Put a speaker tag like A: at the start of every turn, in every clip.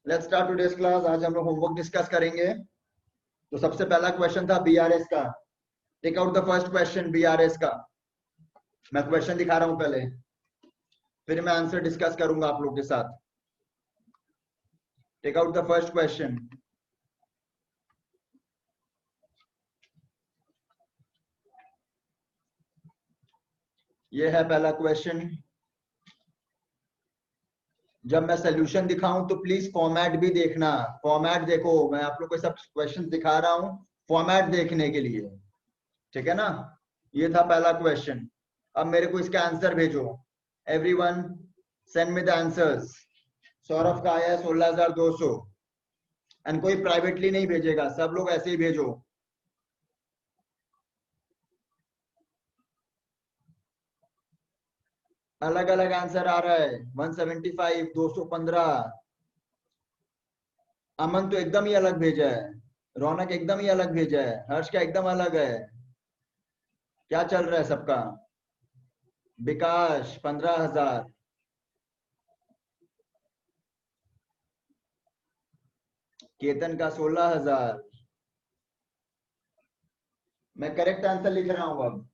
A: Let's start today's class. आज हम लोग होमवर्क डिस्कस करेंगे। तो सबसे पहला क्वेश्चन था बीआरएस का। Take out the first question BRS का। मैं क्वेश्चन दिखा रहा हूं पहले, फिर मैं आंसर डिस्कस करूंगा आप लोग के साथ। Take out the first question. ये है पहला क्वेश्चन। जब मैं सोल्यूशन दिखाऊं तो प्लीज फॉर्मेट भी देखना। फॉर्मेट देखो, मैं आप लोग को सब क्वेश्चन दिखा रहा हूं फॉर्मेट देखने के लिए, ठीक है ना। ये था पहला क्वेश्चन। अब मेरे को इसका आंसर भेजो। Everyone send me the answers. Saurabh का आया है 16,200 एंड कोई प्राइवेटली नहीं भेजेगा, सब लोग ऐसे ही भेजो। अलग अलग आंसर आ रहा है। 175, 215। अमन तो एकदम ही अलग भेजा है। रौनक एकदम ही अलग भेजा है। हर्ष का एकदम अलग है। क्या चल रहा है सबका? विकास 15,000। केतन का 16,000। मैं करेक्ट आंसर लिख रहा हूं अब।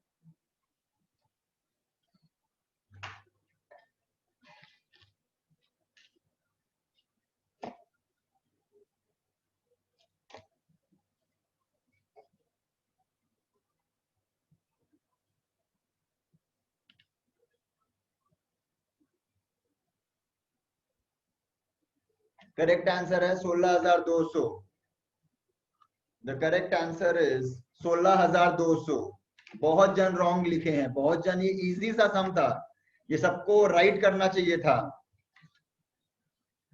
A: करेक्ट आंसर है 16,200। The correct answer is 16,200। बहुत जन रॉन्ग लिखे हैं, बहुत जन। ये इजी सा सम था, ये सबको राइट करना चाहिए था।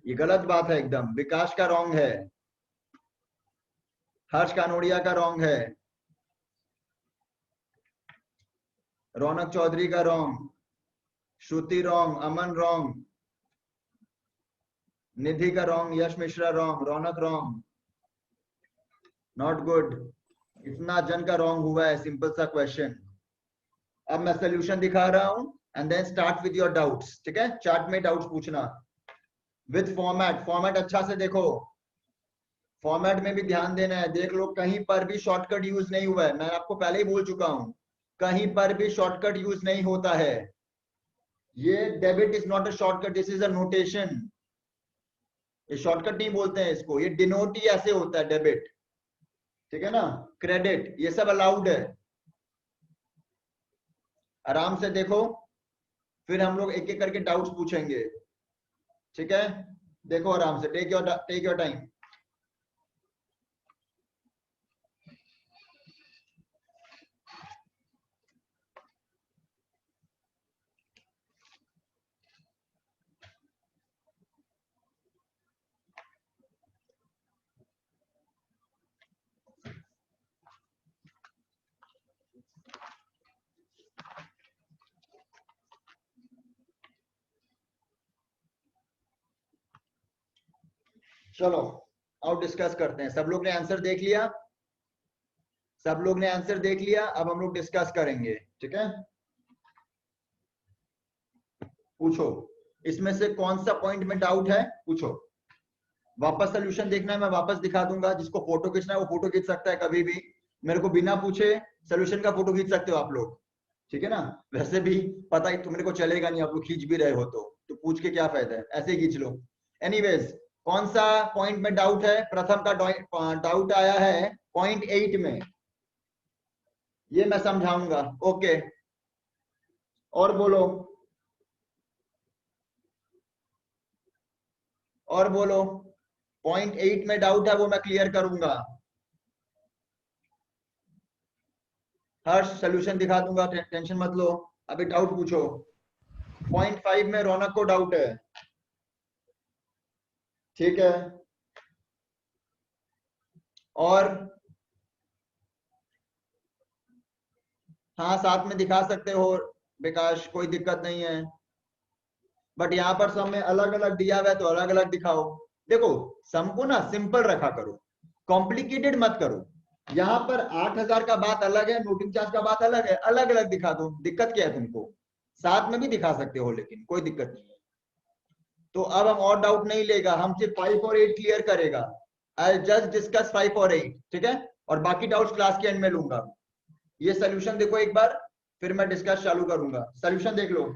A: ये गलत बात है एकदम। विकास का रॉन्ग है। हर्ष कानोड़िया का रॉन्ग है। रौनक चौधरी का रॉन्ग। श्रुति रॉन्ग। अमन रॉन्ग। निधि का wrong. Yash Mishra wrong. Raunak wrong. Not good. इतना जन का रॉन्ग हुआ है सिंपल सा क्वेश्चन। अब मैं सोल्यूशन दिखा रहा हूं and then start with your doubts, ठीक है। चार्ट में डाउट्स पूछना विद फॉर्मेट। फॉर्मेट अच्छा से देखो, फॉर्मेट में भी ध्यान देना है। देख लो कहीं पर भी शॉर्टकट यूज नहीं हुआ है। मैं आपको पहले ही बोल चुका हूं, कहीं पर भी शॉर्टकट यूज नहीं होता है। ये debit is not a shortcut, this is a notation. ये शॉर्टकट नहीं बोलते हैं इसको, ये डिनोट ही ऐसे होता है, डेबिट, ठीक है ना। क्रेडिट, ये सब अलाउड है। आराम से देखो, फिर हम लोग एक एक करके डाउट्स पूछेंगे, ठीक है। देखो आराम से, टेक योर टाइम। चलो आओ डिस्कस करते हैं। सब लोग ने आंसर देख लिया? सब लोग ने आंसर देख लिया। अब हम लोग डिस्कस करेंगे, ठीक है। पूछो, इसमें से कौन सा पॉइंट में डाउट है, पूछो। वापस सोल्यूशन देखना है, मैं वापस दिखा दूंगा। जिसको फोटो खींचना है वो फोटो खींच सकता है कभी भी। मेरे को बिना पूछे सोल्यूशन का फोटो खींच सकते हो आप लोग, ठीक है ना। वैसे भी पता ही तो मेरे को चलेगा नहीं, आप लोग खींच भी रहे हो तो पूछ के क्या फायदा है, ऐसे ही खींच लो। एनीवेज, कौन सा पॉइंट में डाउट है? प्रथम का डाउट आया है पॉइंट 8 में, ये मैं समझाऊंगा। ओके, और बोलो, और बोलो। पॉइंट 8 में डाउट है, वो मैं क्लियर करूंगा। हर्ष सोल्यूशन दिखा दूंगा, टेंशन मत लो। अभी डाउट पूछो। पॉइंट 5 में रौनक को डाउट है, ठीक है। और हाँ, साथ में दिखा सकते हो विकास, कोई दिक्कत नहीं है। बट यहाँ पर सब में अलग अलग दिया हुआ है तो अलग अलग दिखाओ। देखो, सम को ना सिंपल रखा करो, कॉम्प्लिकेटेड मत करो। यहाँ पर 8,000 का बात अलग है, नोटिंग चार्ज का बात अलग है, अलग अलग दिखा दो। दिक्कत क्या है तुमको? साथ में भी दिखा सकते हो, लेकिन कोई दिक्कत नहीं है। तो अब हम और डाउट नहीं लेगा, हम सिर्फ 5 और 8 क्लियर करेगा। आई जस्ट डिस्कस 5 और 8, ठीक है, और बाकी डाउट्स क्लास के एंड में लूंगा। ये सोल्यूशन देखो एक बार, फिर मैं डिस्कस चालू करूंगा। सोल्यूशन देख लो।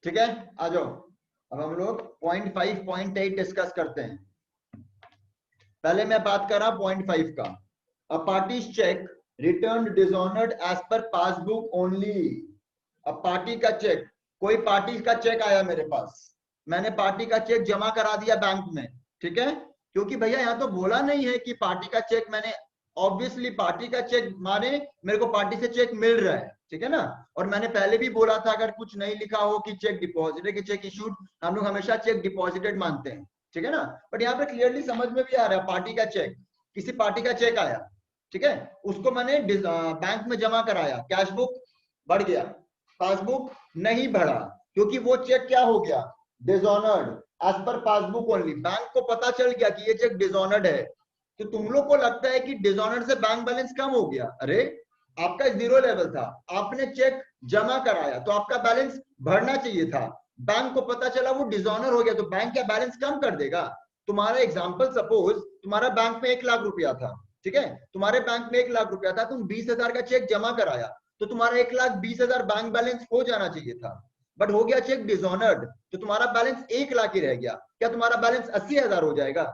A: ठीक है, आ जाओ। अब हम लोग 0.5 0.8 डिस्कस करते हैं। पहले मैं बात कर रहा हूं 0.5 का। A party's cheque return dishonoured as per passbook only. अब पार्टी का चेक, कोई पार्टी का चेक आया मेरे पास, मैंने पार्टी का चेक जमा करा दिया बैंक में, ठीक है, क्योंकि भैया यहाँ तो बोला नहीं है कि पार्टी का चेक मैंने, ऑब्वियसली पार्टी का चेक माने मेरे को पार्टी से चेक मिल रहा है, ठीक है ना। और मैंने पहले भी बोला था अगर कुछ नहीं लिखा हो कि चेक डिपॉजिटेड कि चेक इशूड, हम लोग हमेशा चेक डिपॉजिटेड मानते हैं, ठीक है ना। बट यहाँ पे क्लियरली समझ में भी आ रहा है, पार्टी का चेक, किसी पार्टी का चेक आया, ठीक है, उसको मैंने बैंक में जमा कराया, कैश बुक बढ़ गया, पासबुक नहीं बढ़ा, क्योंकि वो चेक क्या हो गया, dishonoured as per passbook only. Bank को पता चल गया कि ये चेक डिसऑनर्ड है। तो तुम लोग को लगता है कि डिसऑनर्ड से बैंक बैलेंस कम हो गया, अरे आपका 0 लेवल था, आपने चेक जमा कराया तो आपका बैलेंस बढ़ना चाहिए था। बैंक को पता चला वो डिसऑनर हो गया, तो बैंक क्या बैलेंस कम कर देगा? तुम्हारा एग्जाम्पल, सपोज तुम्हारा बैंक में 1 लाख रुपया था, ठीक है, तुम्हारे बैंक में 1 लाख रुपया था, तुम 20,000 का चेक जमा कराया, तो तुम्हारा 1,20,000 बैंक बैलेंस हो जाना चाहिए था, बट हो गया चेक डिसऑनर्ड, तो तुम्हारा बैलेंस 1 लाख ही रह गया। क्या तुम्हारा बैलेंस 80,000 हो जाएगा?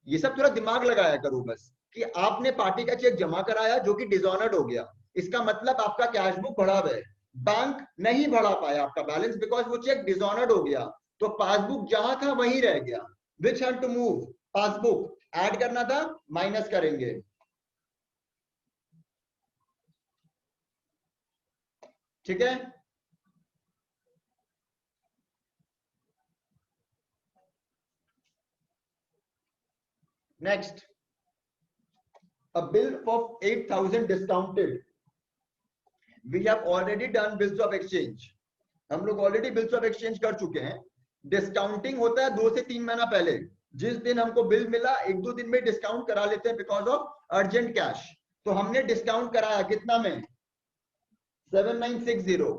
A: ये सब थोड़ा दिमाग लगाया करो बस, कि आपने पार्टी का चेक जमा कराया जो कि डिसऑनर्ड हो गया, इसका मतलब आपका कैश बुक बढ़ा हुआ है, बैंक नहीं बढ़ा पाया आपका बैलेंस बिकॉज वो चेक डिसऑनर्ड हो गया, तो पासबुक जहां था वहीं रह गया। Which had to move, passbook add करना था, माइनस करेंगे, ठीक है। Next, a bill of 8,000 discounted, we have already done bills of exchange, हम लोग ऑलरेडी बिल्स ऑफ एक्सचेंज कर चुके हैं। डिस्काउंटिंग होता है 2 से 3 महीना पहले, जिस दिन हमको बिल मिला 1-2 दिन में डिस्काउंट करा लेते हैं बिकॉज ऑफ अर्जेंट कैश। तो हमने डिस्काउंट कराया कितना में, 7960,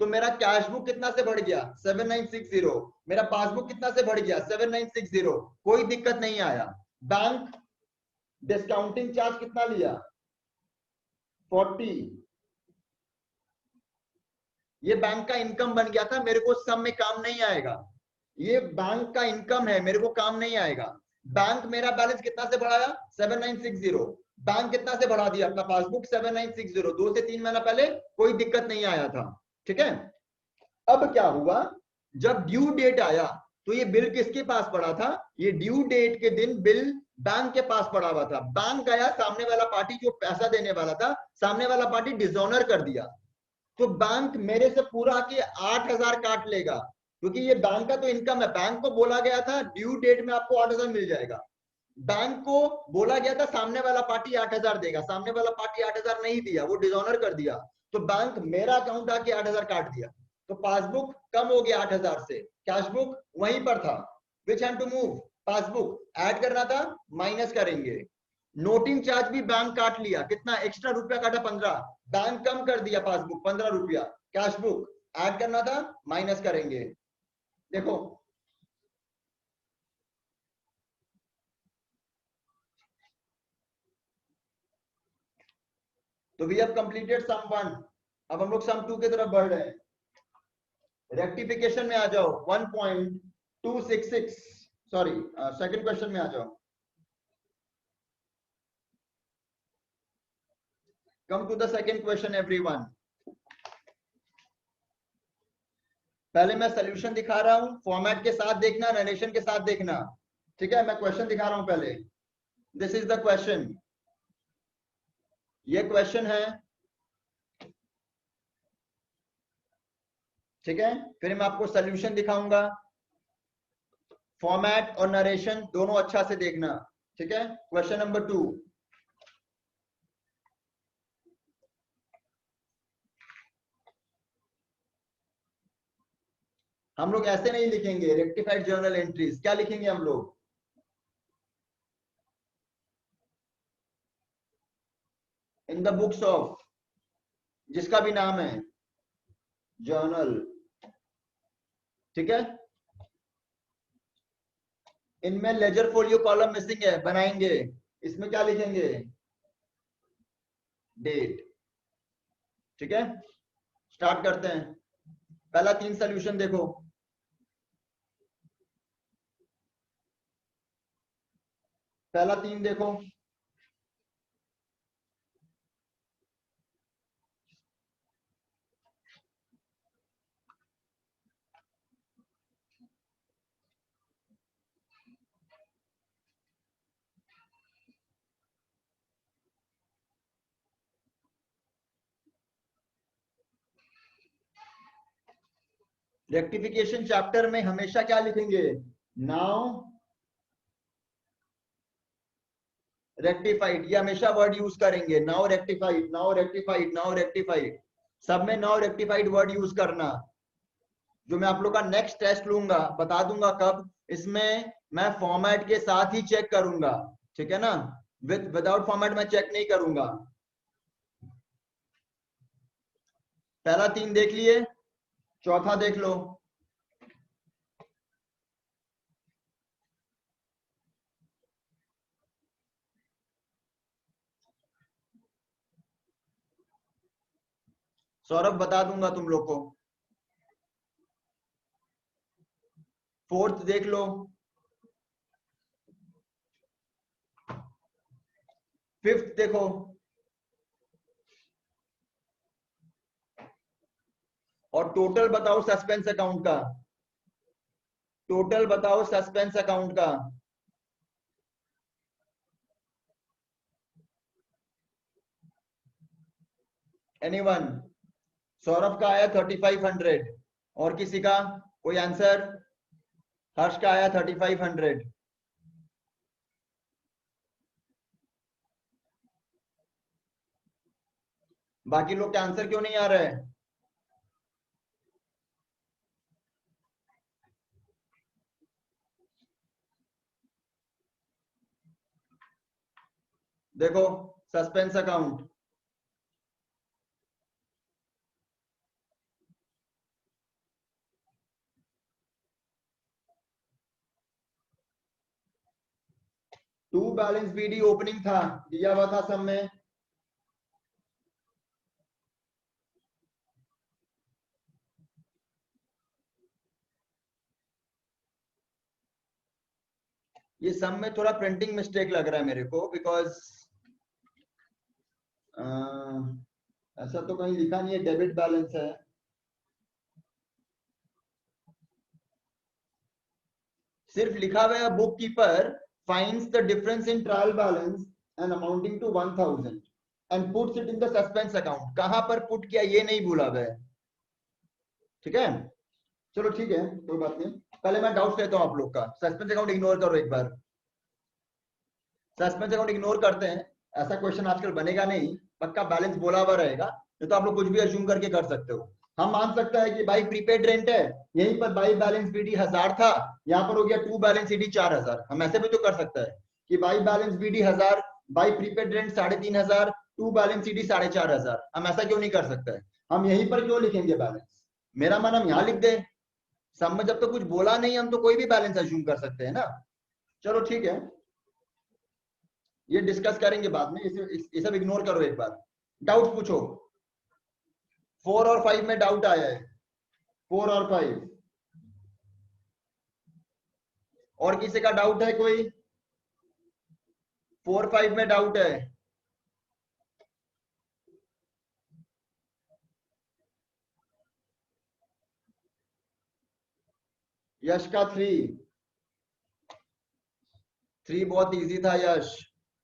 A: तो मेरा कैश बुक कितना से बढ़ गया, 7960, मेरा पासबुक कितना से बढ़ गया, 7960, कोई दिक्कत नहीं आया। बैंक डिस्काउंटिंग चार्ज कितना लिया, 40, ये बैंक का इनकम बन गया था, मेरे को सब में काम नहीं आएगा, ये बैंक का इनकम है, मेरे को काम नहीं आएगा। बैंक मेरा बैलेंस कितना से बढ़ाया, 7960, बैंक कितना से बढ़ा दिया अपना पासबुक, 7960, 2 से 3 महीना पहले कोई दिक्कत नहीं आया था, ठीक है। अब क्या हुआ, जब ड्यू डेट आया तो ये बिल किसके पास पड़ा था, ये ड्यू डेट के दिन बिल बैंक के पास पड़ा हुआ था। बैंक गया, सामने वाला पार्टी जो पैसा देने वाला था, सामने वाला पार्टी डिसऑनर कर दिया, तो बैंक मेरे से पूरा के 8,000 काट लेगा, क्योंकि ये बैंक का तो इनकम है। बैंक को बोला गया था ड्यू डेट में आपको 8,000 मिल जाएगा, बैंक को बोला गया था सामने वाला पार्टी 8,000 देगा, सामने वाला पार्टी 8,000 नहीं दिया, वो डिसऑनर कर दिया, तो बैंक मेरा अकाउंट आके 8,000 काट दिया, तो पासबुक कम हो गया 8,000 से, कैश बुक वहीं पर था। Which had to move, passbook add करना था, माइनस करेंगे। नोटिंग चार्ज भी बैंक काट लिया, कितना एक्स्ट्रा रुपया काटा, 15, बैंक कम कर दिया, पासबुक 15 रुपया, कैश बुक ऐड करना था, माइनस करेंगे। देखो तो वी हैव कंप्लीटेड सम 1, अब हम लोग सम 2 की तरफ बढ़ रहे हैं। रेक्टिफिकेशन में आ जाओ, 1.266, सॉरी सेकंड क्वेश्चन में आ जाओ। Come to the second question everyone. पहले मैं सोल्यूशन दिखा रहा हूं, फॉर्मेट के साथ देखना, नरेशन के साथ देखना, ठीक है। मैं क्वेश्चन दिखा रहा हूं पहले, दिस इज द क्वेश्चन, ये क्वेश्चन है, ठीक है, फिर मैं आपको सोल्यूशन दिखाऊंगा, फॉर्मेट और नरेशन दोनों अच्छा से देखना, ठीक है। क्वेश्चन नंबर 2, हम लोग ऐसे नहीं लिखेंगे रेक्टिफाइड जर्नल एंट्रीज, क्या लिखेंगे हम लोग? इन द बुक्स ऑफ, जिसका भी नाम है जर्नल, ठीक है। इनमें लेजर फोलियो कॉलम मिसिंग है, बनाएंगे। इसमें क्या लिखेंगे? डेट, ठीक है। स्टार्ट करते हैं। पहला 3 सॉल्यूशन देखो। पहला 3 देखो। रेक्टिफिकेशन चैप्टर में हमेशा क्या लिखेंगे? नाउ रेक्टिफाइड, ये हमेशा वर्ड यूज करेंगे। Now rectified, now rectified, now rectified, सब में नाउ रेक्टिफाइड वर्ड यूज करना। जो मैं आप लोग का नेक्स्ट टेस्ट लूंगा, बता दूंगा कब, इसमें मैं फॉर्मेट के साथ ही चेक करूंगा, ठीक है ना। विदाउट फॉर्मेट मैं चेक नहीं करूंगा। पहला 3 देख लिए, चौथा देख लो। सौरभ बता दूंगा तुम लोग को। 4th देख लो। 5th देखो। और टोटल बताओ सस्पेंस अकाउंट का, टोटल बताओ सस्पेंस अकाउंट का। एनीवन? सौरभ का आया 3500, और किसी का कोई आंसर? हर्ष का आया 3500। बाकी लोग के आंसर क्यों नहीं आ रहे? देखो suspense account, to balance BD opening था, दिया हुआ था सब में। ये सब में थोड़ा प्रिंटिंग मिस्टेक लग रहा है मेरे को, बिकॉज ऐसा तो कहीं लिखा नहीं है डेबिट बैलेंस है। सिर्फ लिखा हुआ है book keeper finds the difference in trial balance and amounting to 1000 and puts it in the suspense account. कहां पर पुट किया ये नहीं भूला हुआ है, ठीक है। चलो ठीक है, कोई बात नहीं। पहले मैं डाउट लेता हूं आप लोग का। सस्पेंस अकाउंट इग्नोर करो एक बार, सस्पेंस अकाउंट इग्नोर करते हैं। ऐसा क्वेश्चन आजकल बनेगा नहीं, पक्का बैलेंस बोला हुआ रहेगा। नहीं तो आप लोग कुछ भी अज्यूम करके कर सकते हो। हम मान सकता है कि भाई प्रीपेड रेंट है, यहीं पर बाई बैलेंस बीडी 1000 था, यहाँ पर हो गया टू बैलेंस ईडी 4000। हम ऐसे भी तो कर सकता है कि by balance BD 1000, by prepaid rent 3500, to balance ED 4500। हम ऐसा क्यों नहीं कर सकता है? हम यहीं पर क्यों लिखेंगे बैलेंस? मेरा मन हम यहाँ लिख दे। सब में जब तो कुछ बोला नहीं, हम तो कोई भी बैलेंस अज्यूम कर सकते हैं ना। चलो ठीक है, ये डिस्कस करेंगे बाद में। ये सब इग्नोर करो एक बार। डाउट पूछो। 4 और 5 में डाउट आया है। 4 और 5, और किसी का डाउट है कोई? 4 5 में डाउट है? यश का 3 बहुत इजी था यश,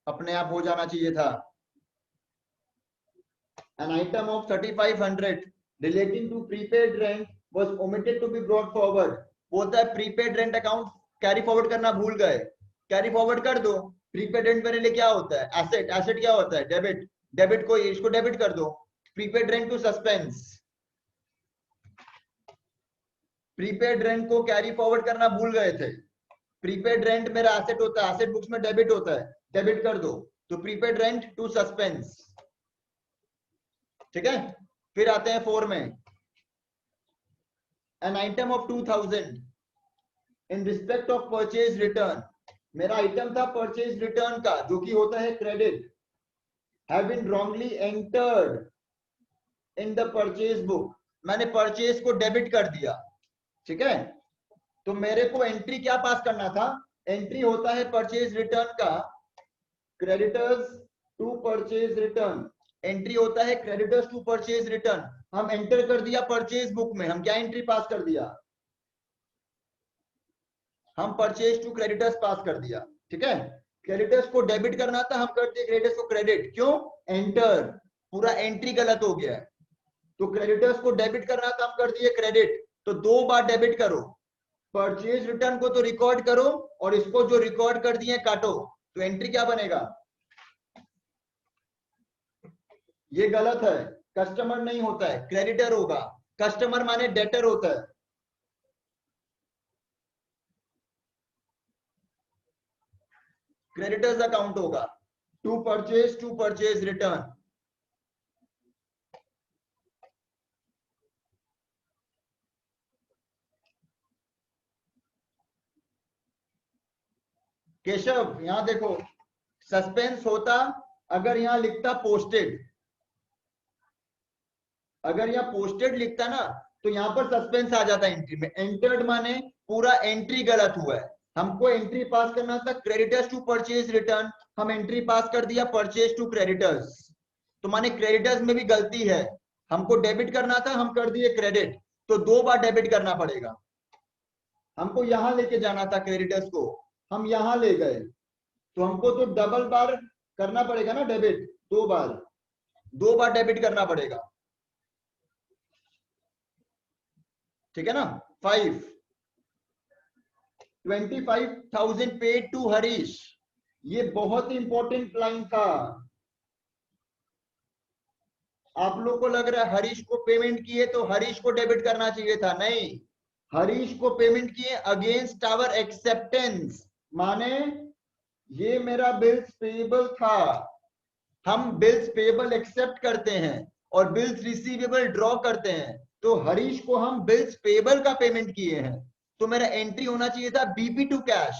A: अपने आप हो जाना चाहिए था। An item of 3500 relating to prepaid rent was omitted to be brought forward. बोलता है prepaid rent account carry forward करना भूल गए, कैरी फॉरवर्ड कर दो। प्रीपेड रेंट मेरे लिए क्या होता है? एसेट। एसेट क्या होता है? डेबिट। डेबिट को, इसको डेबिट कर दो। Prepaid rent to suspense. Prepaid rent को कैरी फॉरवर्ड करना भूल गए थे। प्रीपेड रेंट मेरा एसेट होता है, एसेट बुक्स में डेबिट होता है, डेबिट कर दो। तो प्रीपेड रेंट टू सस्पेंस। ठीक है, फिर आते हैं 4 में। An item of 2000 in respect of purchase return. मेरा आइटम था परचेज रिटर्न का, जो कि होता है credit, have been wrongly entered in the purchase book. मैंने परचेज को डेबिट कर दिया। ठीक है, तो मेरे को एंट्री क्या पास करना था? एंट्री होता है परचेज रिटर्न का, creditors to purchase return. Entry होता है क्रेडिटर्स टू परचेज रिटर्न। हम एंटर कर दिया परचेज बुक में, हम क्या एंट्री पास कर दिया? हम परचेज टू क्रेडिटर्स पास कर दिया। ठीक है, क्रेडिटर्स को डेबिट करना था, हम कर दिए क्रेडिटर्स को क्रेडिट। क्यों? एंटर, पूरा एंट्री गलत हो गया है। तो क्रेडिटर्स को डेबिट करना था, हम कर दिए क्रेडिट। तो 2 बार डेबिट करो। परचेज रिटर्न को तो रिकॉर्ड करो, और इसको जो रिकॉर्ड कर दिए काटो। तो एंट्री क्या बनेगा? ये गलत है, कस्टमर नहीं होता है, क्रेडिटर होगा। कस्टमर माने डेटर होता है। क्रेडिटर्स अकाउंट होगा। To purchase return. केशव यहां देखो, सस्पेंस होता अगर यहां लिखता पोस्टेड। अगर यहाँ पोस्टेड लिखता ना, तो यहाँ पर सस्पेंस आ जाता एंट्री में। एंटर्ड माने पूरा एंट्री गलत हुआ है। हमको एंट्री पास करना था क्रेडिटर्स टू परचेज रिटर्न, हम एंट्री पास कर दिया परचेज टू क्रेडिटर्स। तो माने क्रेडिटर्स में भी गलती है, हमको डेबिट करना था, हम कर दिए क्रेडिट। तो 2 बार डेबिट करना पड़ेगा। हमको यहां लेके जाना था क्रेडिटर्स को, हम यहां ले गए, तो हमको तो डबल बार करना पड़ेगा ना डेबिट। 2 बार, 2 बार डेबिट करना पड़ेगा। ठीक है ना। 5, 25,000 पेड टू हरीश। ये बहुत ही इंपॉर्टेंट लाइन था। आप लोग को लग रहा है हरीश को पेमेंट किए तो हरीश को डेबिट करना चाहिए था, नहीं। हरीश को पेमेंट किए अगेंस्ट आवर एक्सेप्टेंस, माने ये मेरा बिल्स पेएबल था। हम बिल्स पेएबल एक्सेप्ट करते हैं और बिल्स रिसीवेबल ड्रॉ करते हैं। तो हरीश को हम बिल्स पेएबल का पेमेंट किए हैं, तो मेरा एंट्री होना चाहिए था बीपी टू कैश।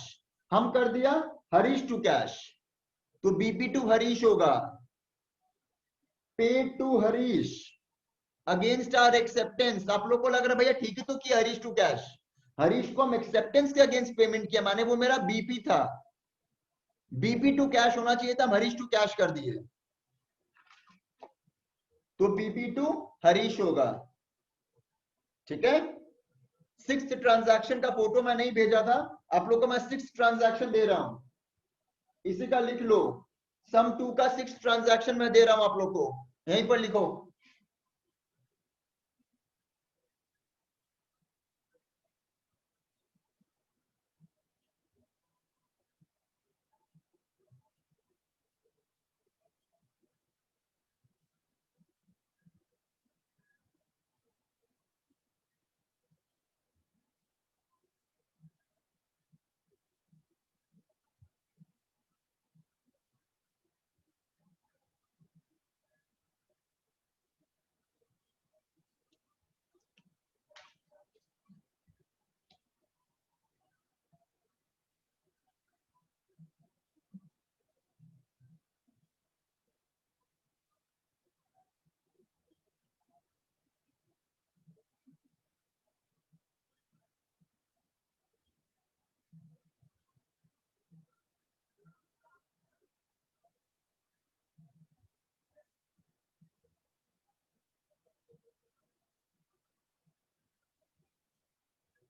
A: हम कर दिया हरीश टू कैश, तो बीपी टू हरीश होगा। Paid to Harish against our acceptance. आप लोग को लग रहा है भैया ठीक है तो किया हरीश टू कैश। हरीश को हम एक्सेप्टेंस के अगेंस्ट पेमेंट किया, माने वो मेरा बीपी था। बीपी टू कैश होना चाहिए था, हम हरीश टू कैश कर दिए, तो बीपी टू हरीश होगा। ठीक है, 6th ट्रांजैक्शन का फोटो मैं नहीं भेजा था आप लोग को, मैं 6th ट्रांजैक्शन दे रहा हूं, इसी का लिख लो। सम 2 का 6th ट्रांजैक्शन मैं दे रहा हूं आप लोग को, यहीं पर लिखो।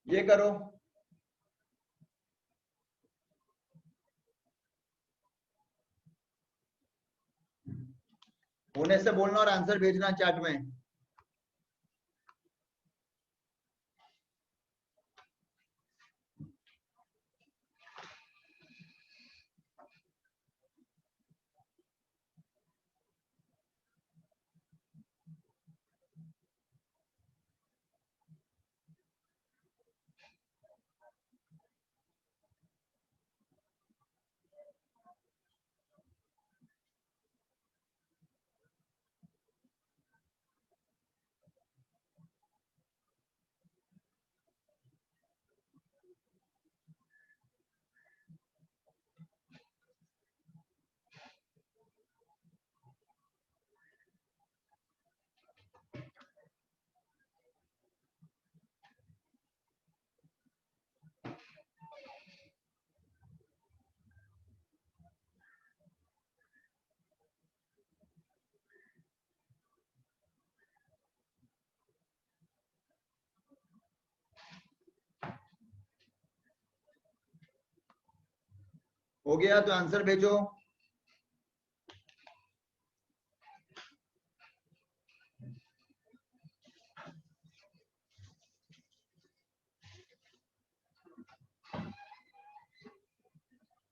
A: ये करो, होने से बोलना और आंसर भेजना चैट में। हो गया तो आंसर भेजो।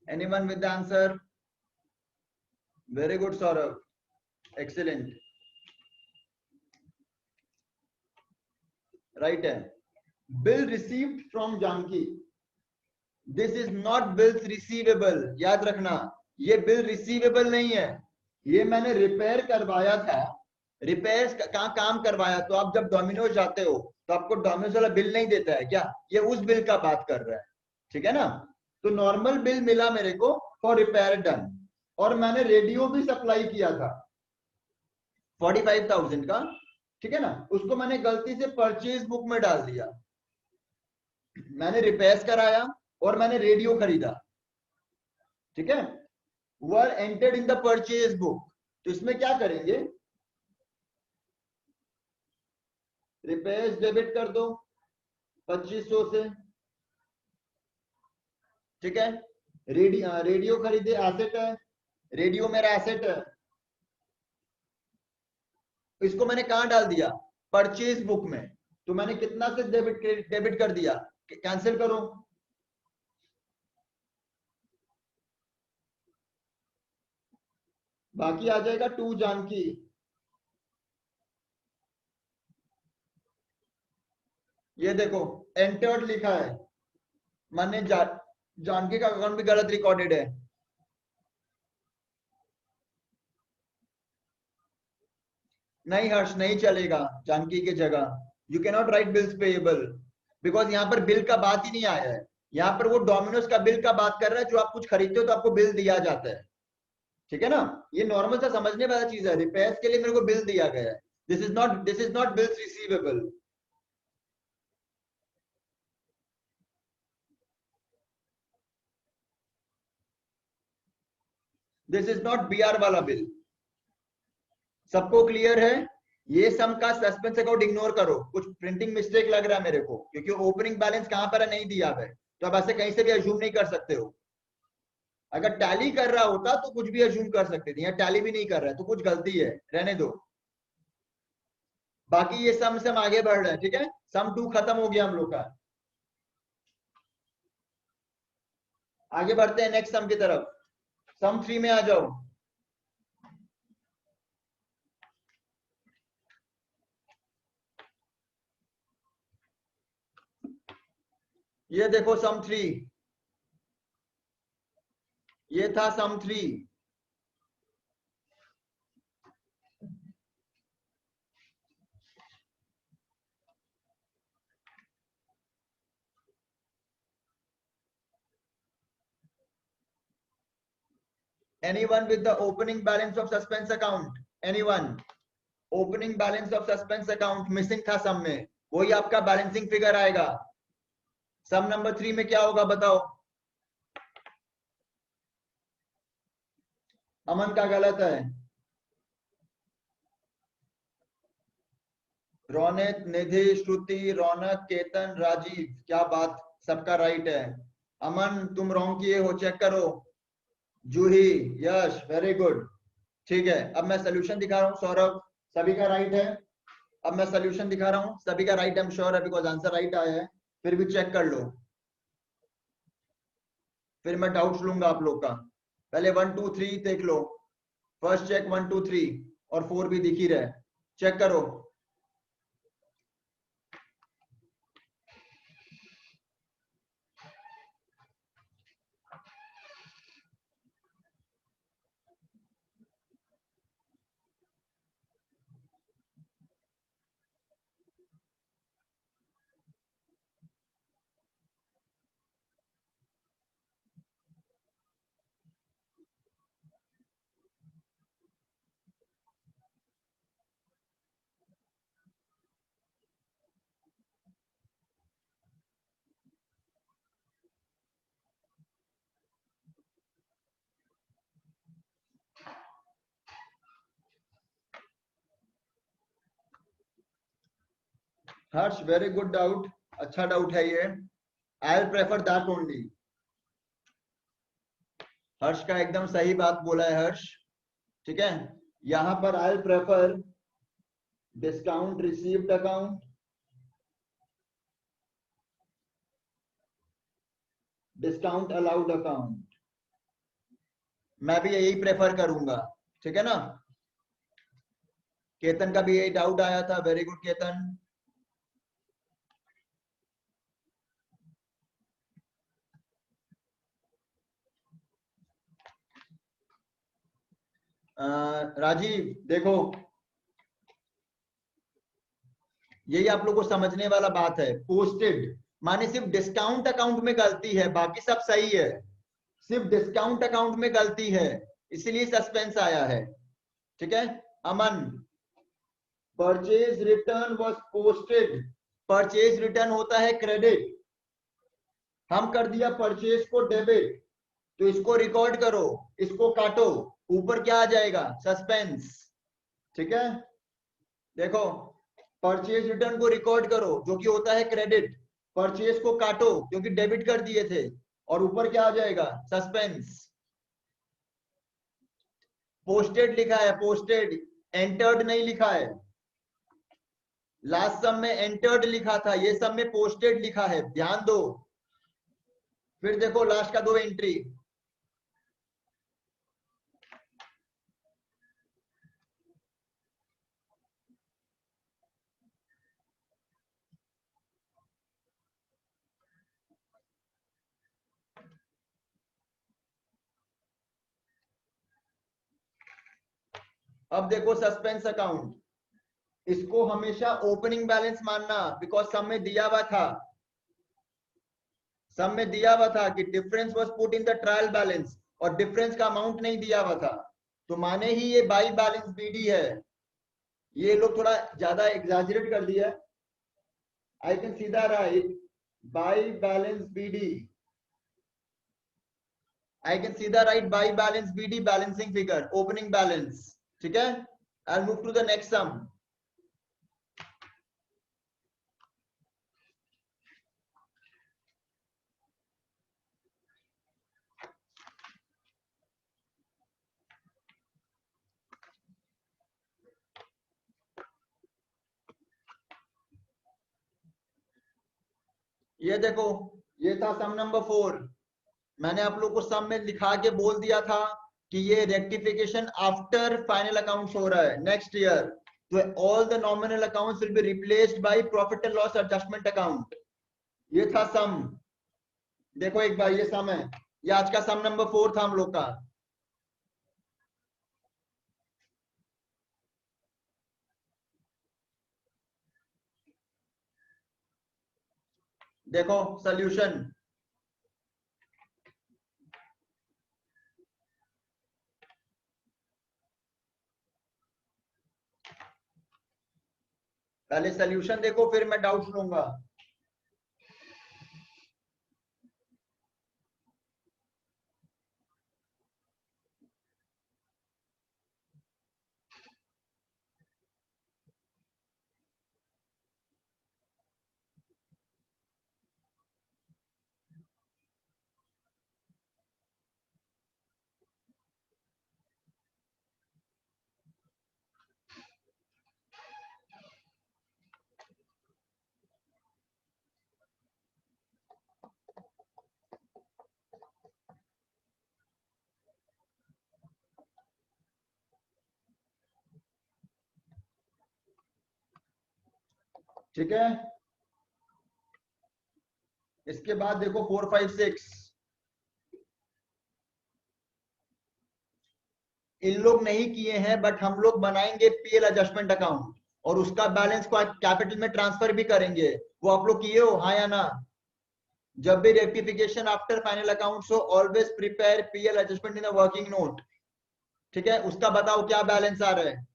A: Anyone with the answer? Very good, Saurabh. Excellent. Right है. Bill received from Janki. This is not bills receivable. याद रखना, ये बिल रिसीवेबल नहीं है, ये मैंने रिपेयर करवाया था। रिपेयर का काम करवाया, तो आप जब डोमिनोज जाते हो तो आपको डोमिनोज वाला बिल नहीं देता है क्या? ये उस बिल का बात कर रहा है, ठीक है ना? तो नॉर्मल बिल मिला मेरे को फॉर रिपेयर डन, और मैंने रेडियो भी सप्लाई किया था 45,000 का, ठीक है ना? उसको मैंने गलती से परचेज बुक में डाल दिया। मैंने रिपेयर कराया और मैंने रेडियो खरीदा, ठीक है? Were entered in the purchase book. तो इसमें क्या करेंगे, रिपेयर्स डेबिट कर दो 2500 से, ठीक है? रेडियो खरीदे, एसेट है, रेडियो मेरा एसेट है, इसको मैंने कहां डाल दिया? परचेज बुक में। तो मैंने कितना से डेबिट कर दिया? कैंसिल करो। बाकी आ जाएगा टू जानकी। ये देखो एंटर्ड लिखा है, मैंने जानकी का अकाउंट भी गलत रिकॉर्डेड है। नहीं हर्ष, नहीं चलेगा जानकी की जगह। You can not right bills payable, because यहाँ पर बिल का बात ही नहीं आया है। यहाँ पर वो डोमिनोज का बिल का बात कर रहा है, जो आप कुछ खरीदते हो तो आपको बिल दिया जाता है, ठीक है ना? ये नॉर्मल सा समझने वाला चीज है। रिपेयर्स के लिए मेरे को बिल दिया गया है, this is not bills receivable. This is not BR वाला बिल। सबको क्लियर है? ये सम का सस्पेंस अकाउंट इग्नोर करो, कुछ प्रिंटिंग मिस्टेक लग रहा है मेरे को, क्योंकि ओपनिंग बैलेंस कहां पर है नहीं दिया है, तो आप ऐसे कहीं से भी अज्यूम नहीं कर सकते हो। अगर टैली कर रहा होता तो कुछ भी अज्यूम कर सकते थे, यहाँ टैली भी नहीं कर रहा है तो कुछ गलती है, रहने दो। बाकी ये सम से हम आगे बढ़ रहे हैं, ठीक है? सम 2 खत्म हो गया हम लोग का। आगे बढ़ते हैं नेक्स्ट सम की तरफ। सम 3 में आ जाओ। ये देखो सम 3, ये था सम 3। Anyone with the opening balance of suspense account? Anyone? Opening balance of suspense account missing था सम में, वही आपका बैलेंसिंग फिगर आएगा। सम नंबर 3 में क्या होगा बताओ? अमन का गलत है। रौनक, निधि, श्रुति, रौनक, केतन, राजीव, क्या बात, सबका राइट है। अमन तुम रॉन्ग किए हो, चेक करो। जूही, यश, वेरी गुड। ठीक है, अब मैं सोल्यूशन दिखा रहा हूँ। सौरभ, सभी का राइट है। अब मैं सोल्यूशन दिखा रहा हूँ, सभी का राइट, आई एम श्योर है, बिकॉज आंसर राइट आया है। फिर भी चेक कर लो, फिर मैं डाउट्स लूंगा आप लोग का। पहले 1 2 3 देख लो। फर्स्ट चेक 1 2 3, और 4 भी दिख ही रहा है, चेक करो। हर्ष, वेरी गुड डाउट, अच्छा डाउट है ये। I will prefer that only. Harsh का एकदम सही बात बोला है हर्ष। ठीक है, यहां पर I prefer discount received account, discount allowed account, मैं भी यही प्रेफर करूंगा। ठीक है ना, केतन का भी यही डाउट आया था, वेरी गुड केतन। राजीव देखो, यही आप लोग को समझने वाला बात है। पोस्टेड माने सिर्फ डिस्काउंट अकाउंट में गलती है, बाकी सब सही है, सिर्फ डिस्काउंट अकाउंट में गलती है, इसलिए सस्पेंस आया है। ठीक है, Aman, purchase return was posted, purchase return होता है क्रेडिट, हम कर दिया परचेज को डेबिट, तो इसको रिकॉर्ड करो, इसको काटो, ऊपर क्या आ जाएगा, सस्पेंस। ठीक है, देखो, परचेज रिटर्न को रिकॉर्ड करो जो कि होता है क्रेडिट, परचेज को काटो क्योंकि डेबिट कर दिए थे, और ऊपर क्या आ जाएगा, सस्पेंस। पोस्टेड लिखा है, पोस्टेड, एंटर्ड नहीं लिखा है। लास्ट सम में एंटर्ड लिखा था, ये सब में पोस्टेड लिखा है, ध्यान दो। फिर देखो लास्ट का दो एंट्री, अब देखो सस्पेंस अकाउंट, इसको हमेशा ओपनिंग बैलेंस मानना, बिकॉज सब में दिया हुआ था, सब में दिया हुआ था कि difference was put in the trial balance, और डिफरेंस का अमाउंट नहीं दिया हुआ था, तो माने ही ये बाई बैलेंस बीडी है। ये लोग थोड़ा ज्यादा एग्जैजरेट कर दिया। आई कैन सीधा write by balance BD, I can सीधा write by balance BD, balancing figure, opening balance. ठीक है, I move to the next sum. ये देखो, ये था सम नंबर 4। मैंने आप लोग को सम में लिखा के बोल दिया था कि ये रेक्टिफिकेशन आफ्टर फाइनल अकाउंट्स हो रहा है नेक्स्ट ईयर, तो all the nominal accounts will be replaced by profit and loss adjustment account. ये था सम, देखो एक बार ये सम है, ये आज का सम नंबर 4 था हम लोग का। देखो सॉल्यूशन, पहले सॉल्यूशन देखो फिर मैं डाउट्स लूंगा। ठीक है, इसके बाद देखो 4 5 6, इन लोग नहीं किए हैं बट हम लोग बनाएंगे पीएल एडजस्टमेंट अकाउंट, और उसका बैलेंस को कैपिटल में ट्रांसफर भी करेंगे। वो आप लोग किए हो, हाँ या ना? जब भी रेक्टिफिकेशन आफ्टर फाइनल अकाउंट्स हो, always prepare PL adjustment in a working note. ठीक है, उसका बताओ क्या बैलेंस आ रहा है।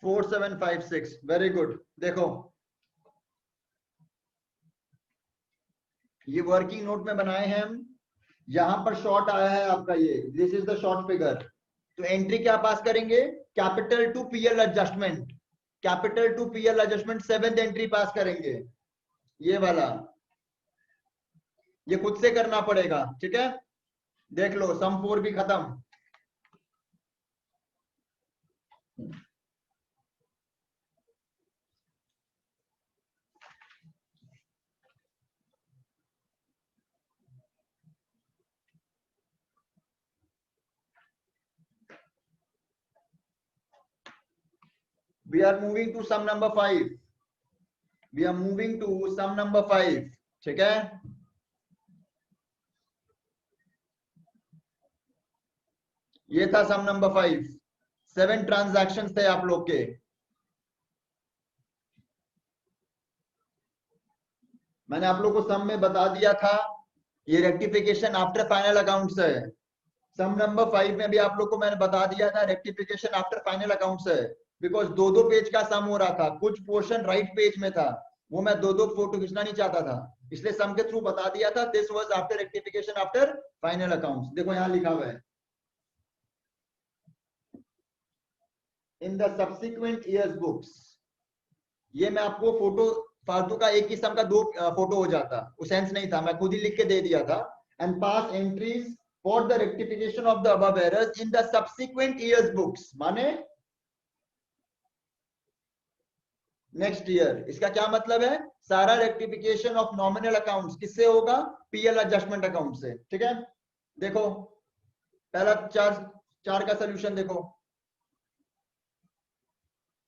A: 4756, वेरी गुड। देखो ये वर्किंग नोट में बनाए हैं हम। यहां पर शॉर्ट आया है आपका, ये this is the short figure. तो एंट्री क्या पास करेंगे? Capital to PL adjustment, capital to PL adjustment 7th entry pass करेंगे, ये वाला। ये खुद से करना पड़ेगा, ठीक है। देख लो सम 4 भी खत्म। We are moving to sum number 5. We are moving to sum number 5, ठीक है। ये था सम नंबर 5। 7 ट्रांजैक्शंस थे आप लोग के। मैंने आप लोग को सम में बता दिया था, ये रेक्टिफिकेशन आफ्टर फाइनल अकाउंट्स है। सम नंबर 5 में भी आप लोग को मैंने बता दिया था रेक्टिफिकेशन आफ्टर फाइनल अकाउंट्स है। बिकॉज दो पेज का सम हो रहा था, कुछ पोर्शन राइट पेज में था, वो मैं दो फोटो खींचना नहीं चाहता था, इसलिए सम के थ्रू बता दिया था। This was after rectification after final accounts. देखो यहाँ लिखा हुआ है, in the subsequent years books. ये मैं आपको फोटो फालतू का, एक ही सम का 2 फोटो हो जाता, वो सेंस नहीं था, मैं खुद ही लिख के दे दिया था। And pass entries for the rectification of the above errors in the subsequent years books, माने नेक्स्ट ईयर। इसका क्या मतलब है? सारा रेक्टिफिकेशन ऑफ नॉमिनल अकाउंट्स किससे होगा? पीएल एडजस्टमेंट अकाउंट से, ठीक है। देखो पहला चार का सोल्यूशन देखो,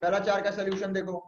A: पहला 4 का सोल्यूशन देखो।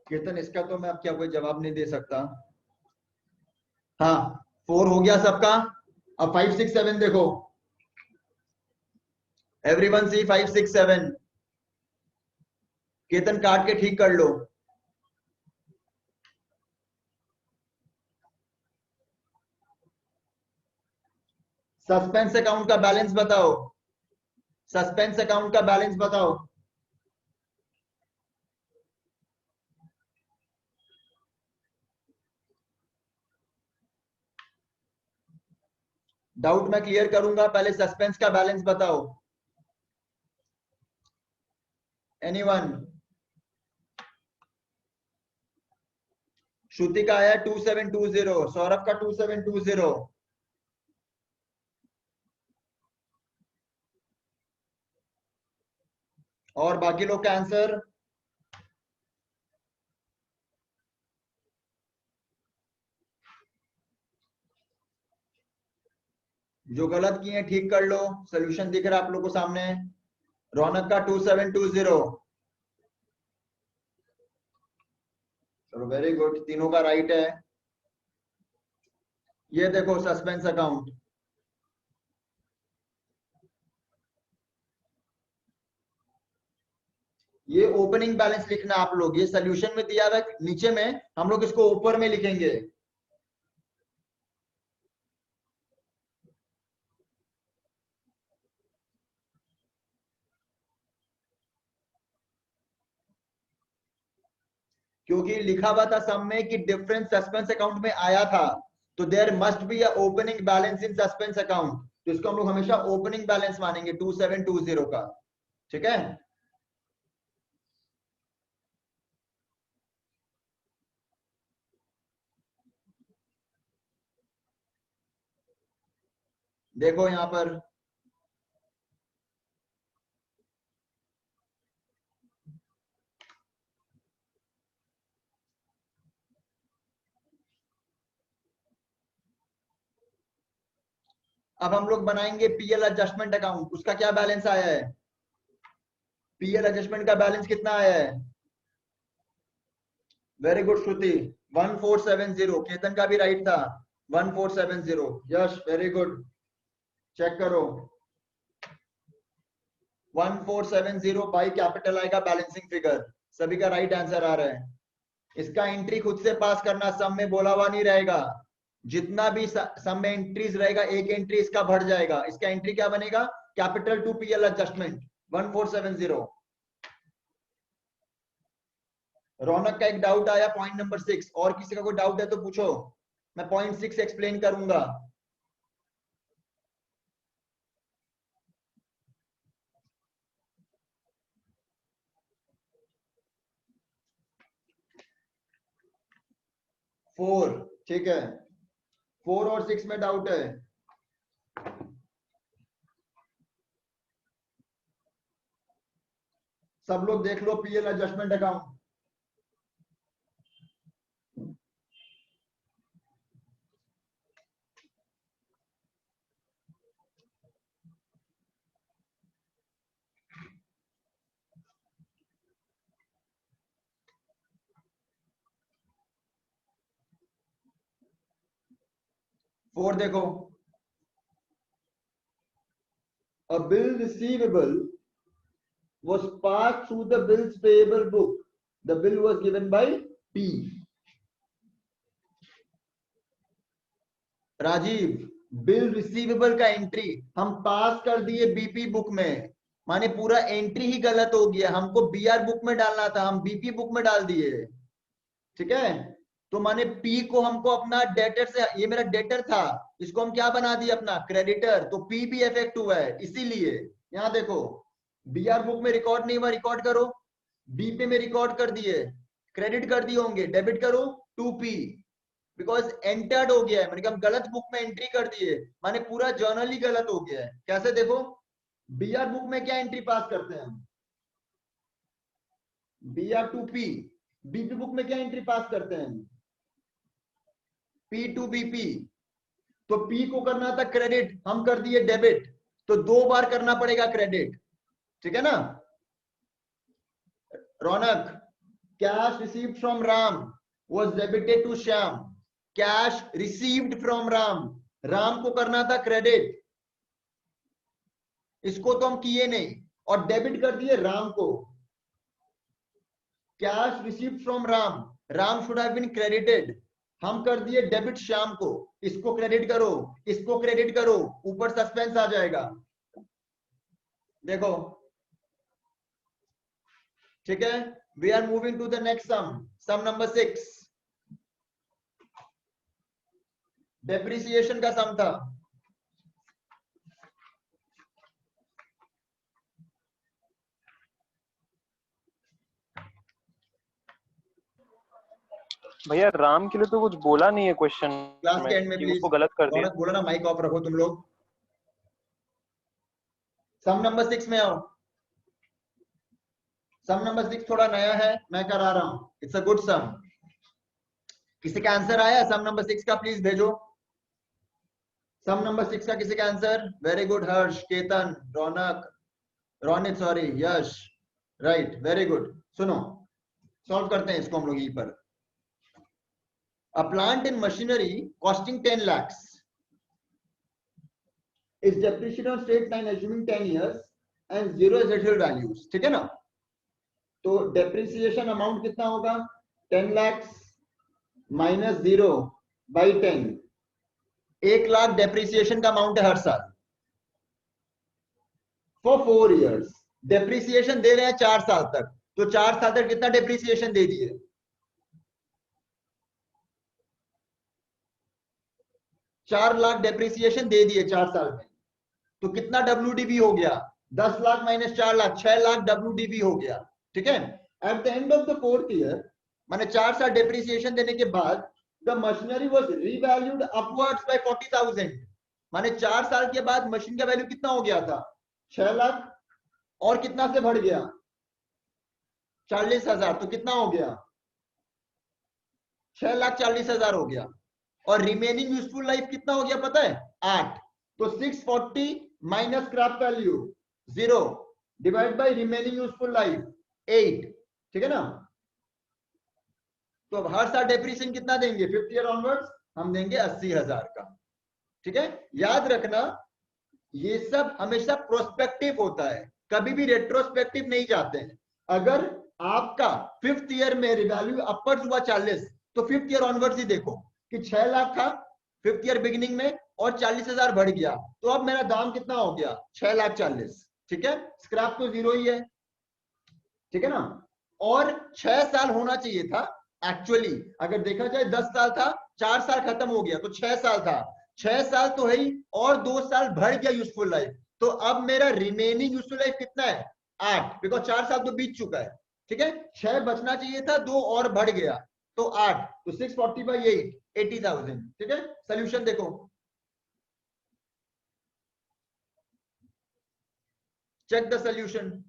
A: कीर्तन इसका तो मैं अब क्या कोई जवाब नहीं दे सकता। हाँ 4 हो गया सबका। अब 5 6 7 देखो, एवरीवन सी 5 6 7। कीर्तन काट के ठीक कर लो। सस्पेंस अकाउंट का बैलेंस बताओ, सस्पेंस अकाउंट का बैलेंस बताओ। डाउट मैं क्लियर करूंगा, पहले सस्पेंस का बैलेंस बताओ। एनीवन? श्रुति का आया 2720, सौरभ का 2720। और बाकी लोग का आंसर? जो गलत किए ठीक कर लो, सोल्यूशन दिख रहा है आप लोगों को सामने। रौनक का 2720। चलो वेरी गुड, तीनों का राइट है। ये देखो सस्पेंस अकाउंट, ये ओपनिंग बैलेंस लिखना आप लोग, ये सोल्यूशन में दिया हुआ है नीचे में, हम लोग इसको ऊपर में लिखेंगे। क्योंकि लिखा हुआ था सब में कि डिफरेंस सस्पेंस अकाउंट में आया था, तो there must be a opening balance in suspense account, तो इसको हम लोग हमेशा ओपनिंग बैलेंस मानेंगे 2720 का, ठीक है। देखो यहां पर अब हम लोग बनाएंगे पीएल एडजस्टमेंट अकाउंट। उसका क्या बैलेंस आया है? पीएल एडजस्टमेंट का बैलेंस कितना आया है? वेरी गुड श्रुति, 1470। केतन का भी राइट था, 1470। यश वेरी गुड, चेक करो। 1470 बाई कैपिटल आएगा बैलेंसिंग फिगर। सभी का राइट आंसर आ रहा है। इसका एंट्री खुद से पास करना, सम में बोला हुआ नहीं रहेगा। जितना भी सम में एंट्रीज रहेगा, एक एंट्री इसका बढ़ जाएगा। इसका एंट्री क्या बनेगा? Capital to PL adjustment 1470। Raunak का एक डाउट आया पॉइंट नंबर 6। और किसी का कोई डाउट है तो पूछो, मैं पॉइंट 6 एक्सप्लेन करूंगा। फोर, ठीक है, 4 और 6 में डाउट है? सब लोग देख लो पीएल एडजस्टमेंट अकाउंट। फोर देखो, a bill receivable was passed through the bills payable book. The bill was given by P. Rajiv, bill receivable का एंट्री हम पास कर दिए बीपी बुक में, माने पूरा एंट्री ही गलत हो गया। हमको बीआर बुक में डालना था, हम बीपी बुक में डाल दिए। ठीक है, तो माने पी को हमको अपना डेटर से, ये मेरा डेटर था, इसको हम क्या बना दिए? अपना क्रेडिटर। तो पी भी इफेक्ट हुआ है। इसीलिए यहां देखो, बीआर बुक में रिकॉर्ड नहीं हुआ, रिकॉर्ड करो। बीपी में रिकॉर्ड कर दिए, क्रेडिट कर दिए होंगे, डेबिट करो टू पी, बिकॉज एंटर्ड हो गया है, मैंने कहा गलत बुक में एंट्री कर दिए, माने पूरा जर्नल ही गलत हो गया है। कैसे देखो, बीआर बुक में क्या एंट्री पास करते हैं हम? BR to P. BP book में क्या एंट्री पास करते हैं? P to BP. तो पी को करना था क्रेडिट, हम कर दिए डेबिट, तो 2 बार करना पड़ेगा क्रेडिट। ठीक है ना? Raunak, cash received from Ram was debited to Shyam. Cash received from Ram, Ram को करना था क्रेडिट, इसको तो हम किए नहीं, और डेबिट कर दिए राम को। Cash received from Ram, Ram should have been credited, हम कर दिए डेबिट श्याम को। इसको क्रेडिट करो, इसको क्रेडिट करो, ऊपर सस्पेंस आ जाएगा। देखो, ठीक है, we are moving to the next sum number 6। Depreciation का सम था।
B: भैया राम के लिए तो कुछ बोला नहीं है क्वेश्चन
A: क्लास के एंड में
B: कि
A: प्लीज
B: उसको गलत कर दिया।
A: बोला ना, माइक ऑफ रखो तुम लोग। सम नंबर 6 में आओ। सम नंबर 6 थोड़ा नया है, मैं करा रहा हूं। इट्स अ गुड सम। किसी का आंसर आया सम नंबर 6 का? प्लीज भेजो सम नंबर 6 का किसी का आंसर। वेरी गुड, हर्ष, केतन, रौनक, रोनित, सॉरी, यश, राइट, वेरी गुड। सुनो, सॉल्व करते हैं इसको हम लोग यहीं पर। A plant and machinery costing 10 lakhs is depreciated on straight line assuming 10 years and zero residual values. ठीक है ना? तो depreciation amount कितना होगा? 10 lakhs minus 0 by 10, 1 lakh depreciation का अमाउंट है हर साल for 4 years। depreciation दे रहे हैं 4 साल तक, तो 4 साल तक कितना depreciation दे दिए? 4 लाख डेप्रिसिएशन दे दिए 4 साल में, तो कितना WDV हो गया? 10 लाख माइनस 4 लाख, 6 लाख WDV हो गया। ठीक है, at the end of the 4th year, माने 4 साल डेप्रिसिएशन देने के बाद, the machinery was revalued upwards by 40,000, माने 4 साल के बाद मशीन का वैल्यू कितना हो गया था? 6 लाख, और कितना से बढ़ गया? 40,000। तो कितना हो गया? 6,40,000 हो गया। और रिमेनिंग यूजफुल लाइफ कितना हो गया पता है? 8। तो 640 minus scrap value 0 divide by remaining useful life 8। ठीक है ना? तो अब हर साल डेप्रिसिएशन कितना देंगे? 5th ईयर ऑनवर्ड्स हम देंगे 80,000 का। ठीक है, याद रखना ये सब हमेशा प्रोस्पेक्टिव होता है, कभी भी रेट्रोस्पेक्टिव नहीं जाते हैं। अगर आपका 5th ईयर में वैल्यू अपवर्ड्स हुआ 40, तो 5th ईयर ऑनवर्ड्स ही देखो कि 6 लाख था 5th ईयर बिगिनिंग में और 40,000 बढ़ गया, तो अब मेरा दाम कितना हो गया? 6,40,000। ठीक है, स्क्रैप तो 0 ही है। ठीक है ना? और 6 साल होना चाहिए था एक्चुअली, अगर देखा जाए 10 साल था, 4 साल खत्म हो गया तो 6 साल था। 6 साल तो है ही, और 2 साल बढ़ गया यूजफुल लाइफ। तो अब मेरा रिमेनिंग यूजफुल लाइफ कितना है? 8, बिकॉज 4 साल तो बीत चुका है। ठीक है, 6 बचना चाहिए था, 2 और बढ़ गया तो 8। तो 640/8 80,000। ठीक है, सोल्यूशन देखो, check the solution.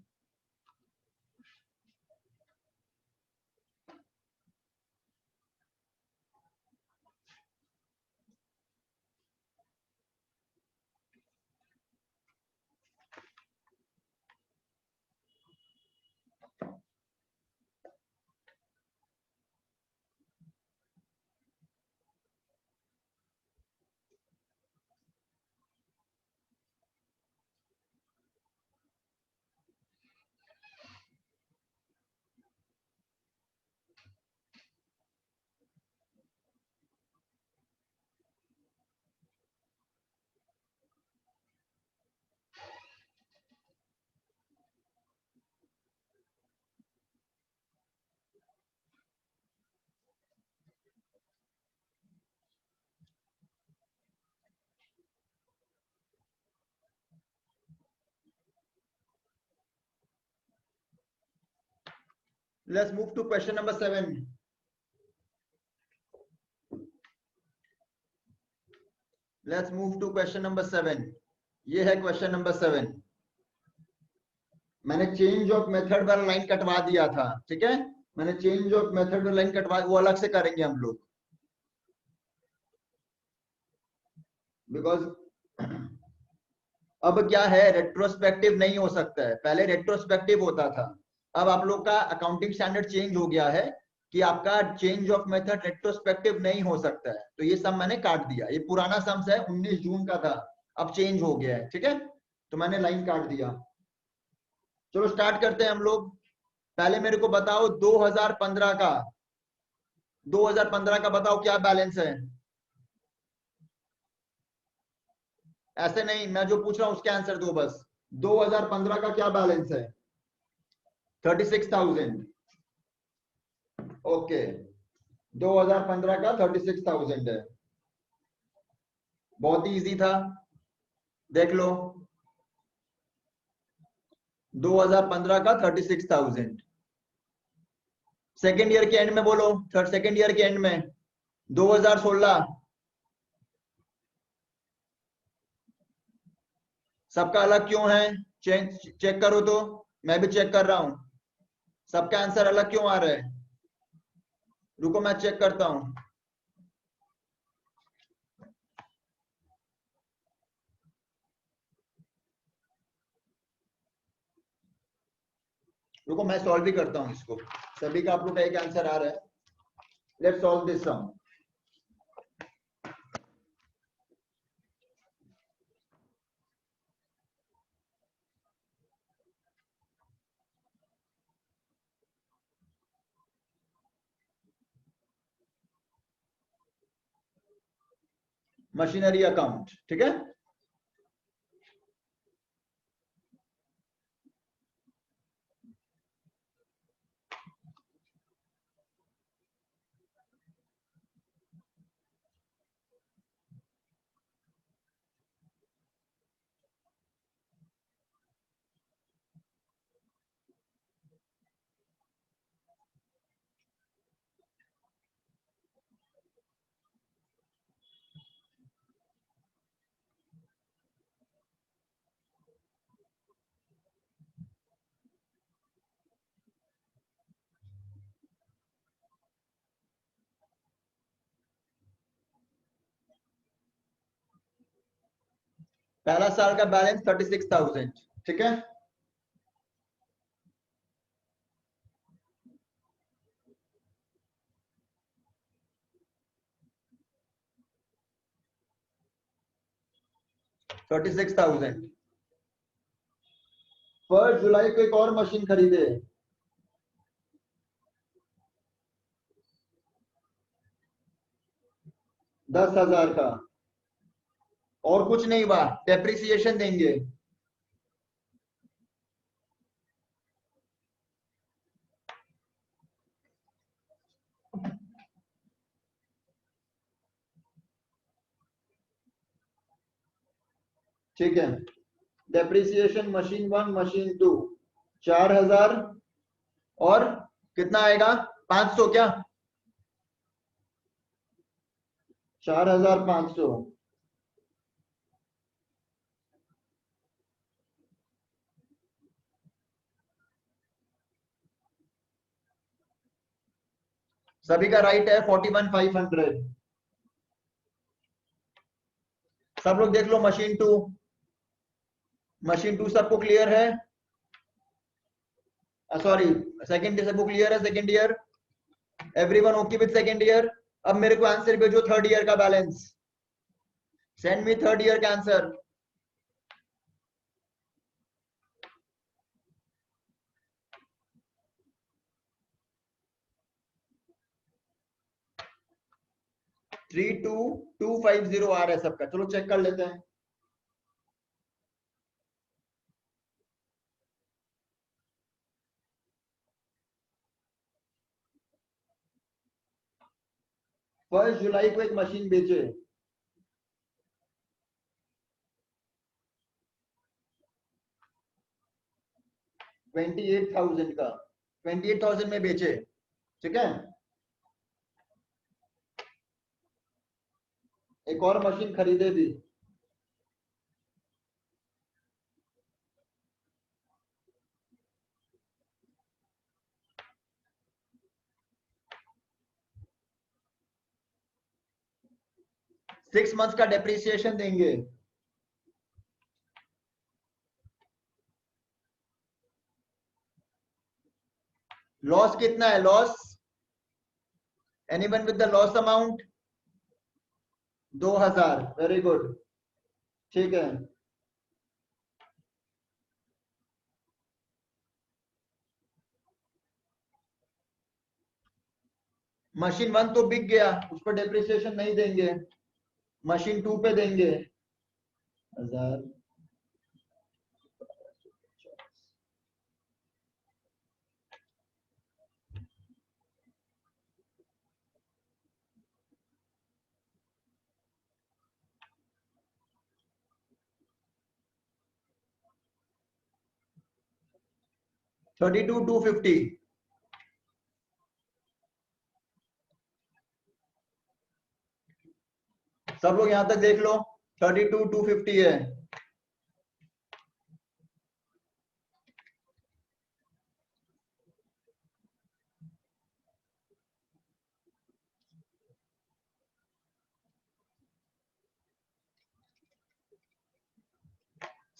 A: Let's move to question number 7. Let's move to question number 7. ये है क्वेश्चन नंबर 7। मैंने चेंज ऑफ मेथड वाला लाइन कटवा दिया था। ठीक है, मैंने चेंज ऑफ मेथड वाला लाइन कटवा, वो अलग से करेंगे हम लोग, बिकॉज अब क्या है, रेट्रोस्पेक्टिव नहीं हो सकता है, पहले रेट्रोस्पेक्टिव होता था। अब आप लोग का अकाउंटिंग स्टैंडर्ड चेंज हो गया है कि आपका चेंज ऑफ मेथड रेट्रोस्पेक्टिव नहीं हो सकता है। तो ये सम मैंने काट दिया, ये पुराना सम है 19 जून का था, अब चेंज हो गया है। ठीक है, तो मैंने लाइन काट दिया। चलो स्टार्ट करते हैं हम लोग। पहले मेरे को बताओ 2015 का, 2015 का बताओ क्या बैलेंस है? ऐसे नहीं, मैं जो पूछ रहा हूं उसके आंसर दो बस। 2015 का क्या बैलेंस है? 36,000। ओके, 2015 का 36,000 है, बहुत ही इजी था, देख लो। 2015 का 36,000। सेकेंड ईयर के एंड में बोलो, थर्ड सेकेंड ईयर के एंड में 2016। सबका अलग क्यों है? चेक करो तो, मैं भी चेक कर रहा हूं, सबका आंसर अलग क्यों आ रहा है? रुको मैं चेक करता हूं। रुको मैं सॉल्व भी करता हूं इसको, सभी का आप लोग का एक आंसर आ रहा है। Let's solve this sum. Machinery account, ठीक है। पहला साल का बैलेंस 36,000, ठीक है। $36,000। 1 जुलाई को एक और मशीन खरीदे, 10,000 का, और कुछ नहीं हुआ, डेप्रिसिएशन देंगे। ठीक है, डेप्रिसिएशन मशीन 1 मशीन 2 4,000, और कितना आएगा 500, क्या 4,500। सभी का राइट है 41,500। सब लोग देख लो मशीन 2, मशीन 2 सबको क्लियर है? सॉरी, सेकंड सबको क्लियर है? Second year everyone okay with second year? अब मेरे को आंसर भेजो थर्ड ईयर का balance. Send me third year का आंसर। थ्री टू टू 5 0 आ रहा है सबका, चलो चेक कर लेते हैं। फर्स्ट जुलाई को एक मशीन बेचे, $28,000 का, 28,000 में बेचे, ठीक है। एक और मशीन खरीदे भी, सिक्स मंथ्स का डेप्रिसिएशन देंगे। लॉस कितना है loss? Anyone with the loss amount? 2,000, very good, ठीक है। मशीन 1 तो बिक गया, उस पर डेप्रिसिएशन नहीं देंगे, मशीन 2 पे देंगे 1,000। $32,250। सब लोग यहां तक देख लो, 32,250 है।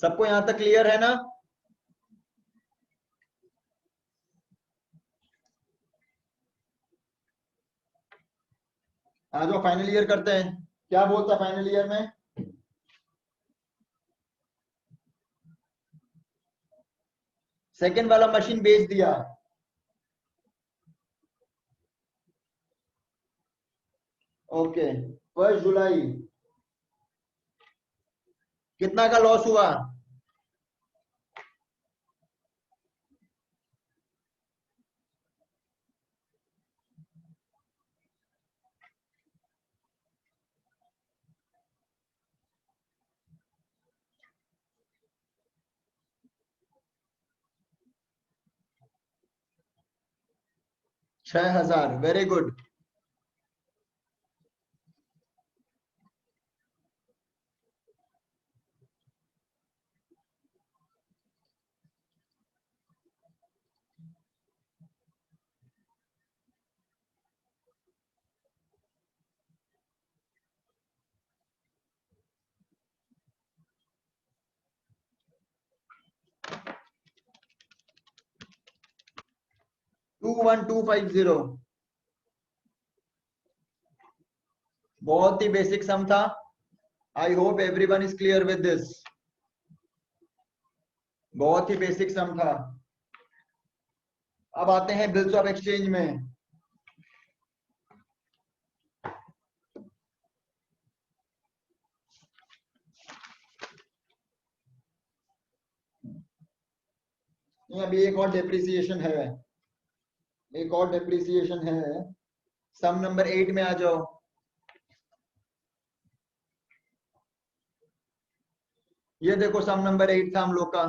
A: सबको यहां तक क्लियर है ना? आ जाओ फाइनल ईयर करते हैं। क्या बोलता फाइनल ईयर में? सेकंड वाला मशीन बेच दिया, ओके। 1 जुलाई कितना का लॉस हुआ? $6,000, वेरी गुड। 21250। बहुत ही बेसिक सम था। I hope everyone is clear with this. बहुत ही बेसिक सम था। अब आते हैं बिल्स ऑफ एक्सचेंज में। अभी एक और डेप्रिसिएशन है, एक और डेप्रिसिएशन है। सम नंबर 8 में आ जाओ। ये देखो सम नंबर 8 था हम लोग का।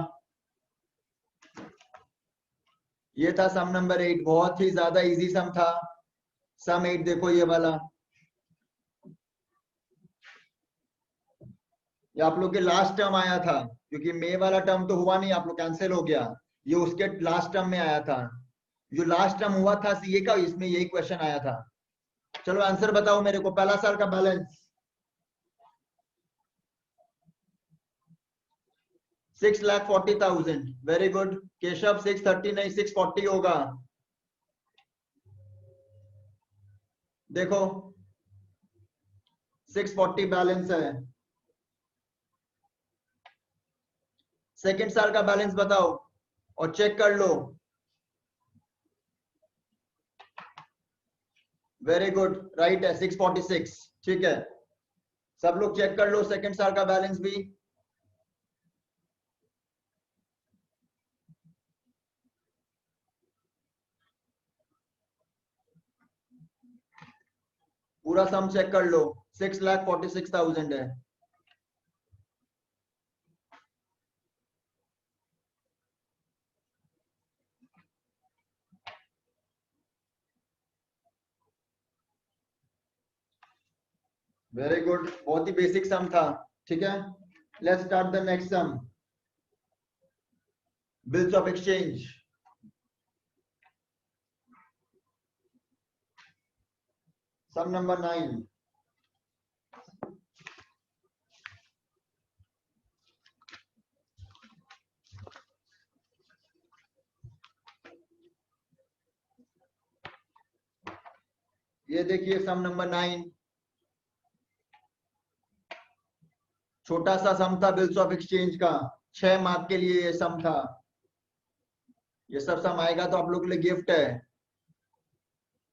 A: ये था सम नंबर 8, बहुत ही ज्यादा इजी सम था। सम 8 देखो ये वाला। ये आप लोग के लास्ट टर्म आया था, क्योंकि मे वाला टर्म तो हुआ नहीं, आप लोग कैंसिल हो गया। ये उसके लास्ट टर्म में आया था। जो लास्ट टर्म हुआ था सीए का, इसमें यही क्वेश्चन आया था। चलो आंसर बताओ मेरे को। पहला साल का बैलेंस 6,40,000। Very good Keshav. 630 नहीं 640 होगा। देखो 640 बैलेंस है। सेकेंड साल का बैलेंस बताओ और चेक कर लो। वेरी गुड, राइट है 646। ठीक है, सब लोग चेक कर लो सेकेंड साल का बैलेंस भी। पूरा सम चेक कर लो। 6,46,000 है। वेरी गुड, बहुत ही बेसिक सम था। ठीक है, let's start the next sum. Bills of exchange. Sum number 9। ये देखिए सम नंबर 9। छोटा सा सम था बिल्स ऑफ एक्सचेंज का। 6 मार्क के लिए ये सम था। ये सब सम आएगा तो आप लोग के लिए गिफ्ट है।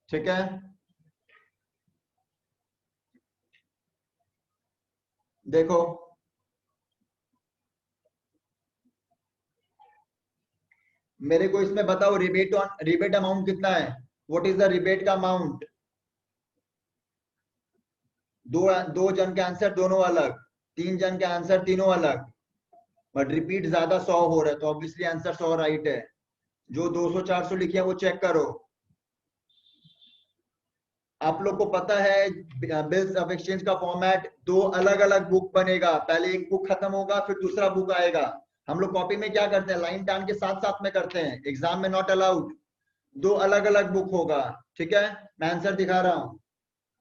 A: ठीक है, देखो मेरे को इसमें बताओ रिबेट अमाउंट कितना है। व्हाट इज द रिबेट का अमाउंट। दो दो जन के आंसर दोनों अलग, 3 जन के आंसर तीनों अलग, बट रिपीट ज्यादा 100 हो रहा है, तो ऑब्वियसली आंसर 100 राइट है। जो 200 400 लिखे हैं वो चेक करो। आप लोग को पता है बिल्स ऑफ एक्सचेंज का फॉर्मेट, 2 अलग अलग बुक बनेगा। पहले एक बुक खत्म होगा फिर दूसरा बुक आएगा। हम लोग कॉपी में क्या करते हैं, लाइन टान के साथ साथ में करते हैं। एग्जाम में नॉट अलाउड। 2 अलग अलग बुक होगा। ठीक है, मैं आंसर दिखा रहा हूं।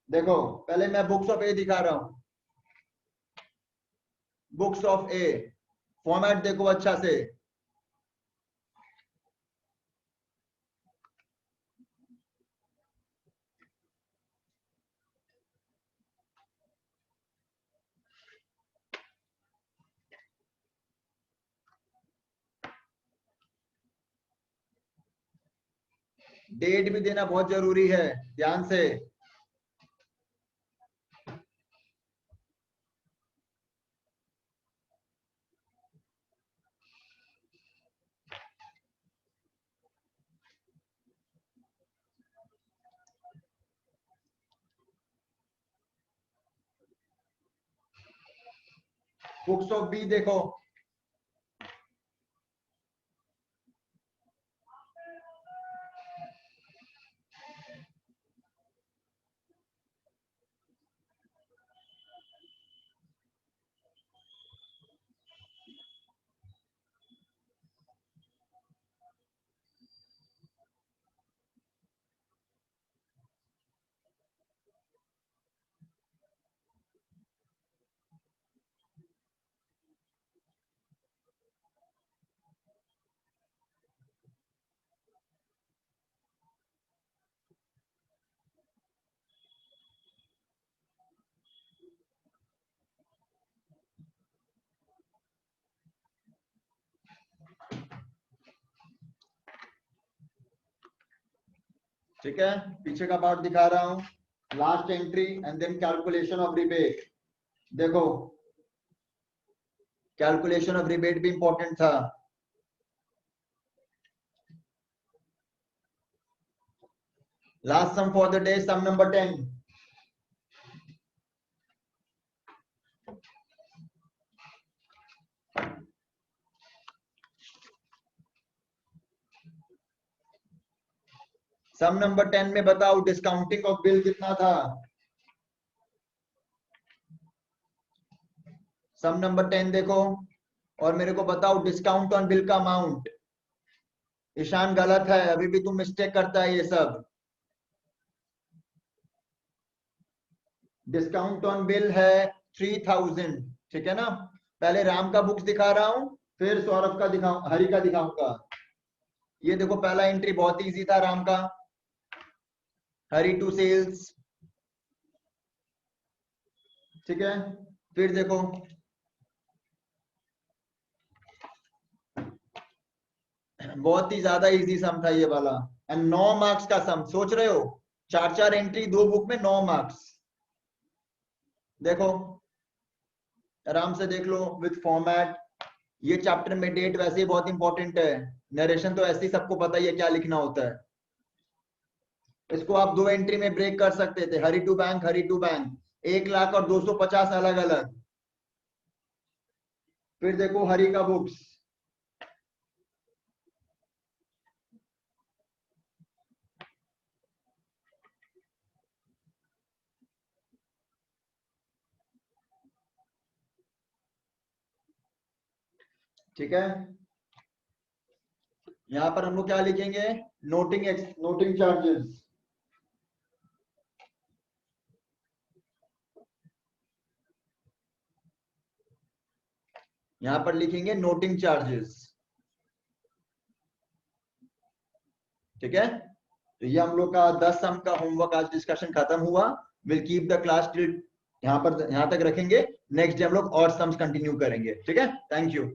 A: देखो पहले मैं बुक्स ऑफ ए दिखा रहा हूं। बुक्स ऑफ ए फॉर्मेट देखो अच्छा से। डेट भी देना बहुत जरूरी है, ध्यान से। बुक्स ऑफ बी देखो। ठीक है, पीछे का पार्ट दिखा रहा हूं, last entry and then calculation of rebate. देखो कैलकुलेशन ऑफ रिबेट भी इंपॉर्टेंट था। Last sum for the day, sum number 10। Sum number 10 में बताओ डिस्काउंटिंग ऑफ बिल कितना था। सम नंबर 10 देखो और मेरे को बताओ डिस्काउंट ऑन बिल का अमाउंट। ईशान गलत है, अभी भी तुम मिस्टेक करता है ये सब। डिस्काउंट ऑन बिल है 3000, ठीक है ना। पहले राम का बुक्स दिखा रहा हूं, फिर सौरभ का दिखाऊं, हरि का दिखाऊंगा। ये देखो पहला एंट्री बहुत इजी था राम का, हरि टू सेल्स, ठीक है। फिर देखो बहुत ही ज्यादा इजी सम था ये वाला, एंड 9 मार्क्स का सम। सोच रहे हो 4 एंट्री 2 बुक में 9 मार्क्स। देखो आराम से देख लो विथ फॉर्मेट। ये चैप्टर में डेट वैसे ही बहुत इंपॉर्टेंट है, नरेशन तो ऐसे ही सबको पता ही है क्या लिखना होता है। इसको आप 2 एंट्री में ब्रेक कर सकते थे, Hari to bank, Hari to bank, 1 lakh और 250 अलग अलग। फिर देखो हरी का बुक्स, ठीक है। यहां पर हम लोग क्या लिखेंगे, नोटिंग चार्जेस। यहां पर लिखेंगे नोटिंग चार्जेस, ठीक है। तो ये हम लोग का 10 सम का होमवर्क आज डिस्कशन खत्म हुआ। Will keep the class till यहां तक रखेंगे। नेक्स्ट डे हम लोग और सम्स कंटिन्यू करेंगे, ठीक है। Thank you.